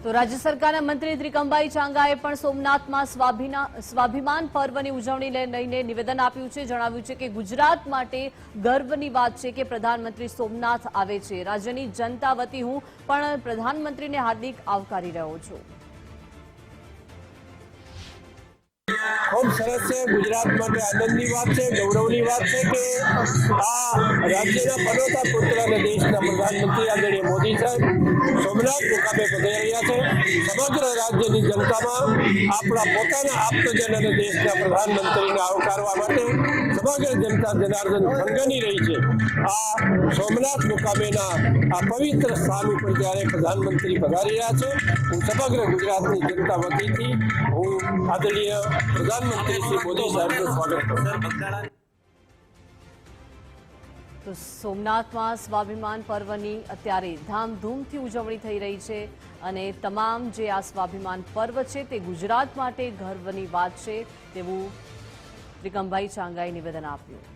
તો રાજ્ય સરકારના મંત્રી ત્રિકમભાઈ ચાંગાએ પણ સોમનાથમાં સ્વાભિમાન પર્વની ઉજવણી લઈને નિવેદન આપ્યું છે। જણાવ્યું છે કે ગુજરાત માટે ગર્વની વાત છે કે પ્રધાનમંત્રી સોમનાથ આવે છે। રાજ્યની જનતા વતી હું પણ પ્રધાનમંત્રીને હાર્દિક આવકારી રહ્યો છું। खूब सरस है। गुजरात माटे आनंदनी बात है, गौरवनी बात है कि आ राज्यना पनोता पुत्र और देशना प्रधानमंत्री आदरणीय मोदी साहेब सोमनाथ मुकामे पधारी रह्या छे। समग्र राज्यनी जनतामां आपणा पोताना आप्तजन और देशना प्रधानमंत्रीने आवकारवा माटे समग्र जनता जनार्दन संघनी रही छे। आ सोमनाथ मुकामेना आ पवित्र स्थान पर ज्यारे प्रधानमंत्री पधारी रह्या छे, हूँ समग्र गुजरातनी जनता वतीथी हूँ आदरणीय प्रधानमंत्री श्री मोदी साहेब स्वागत करूं। तो सोमनाथમાં સ્વાભિમાન પર્વની અત્યારે ધામધૂમથી ઉજવણી થઈ રહી છે અને તમામ જે આ સ્વાભિમાન પર્વ છે તે ગુજરાત માટે ગર્વની વાત છે તેવું ત્રિકમભાઈ ચાંગાએ નિવેદન આપ્યું।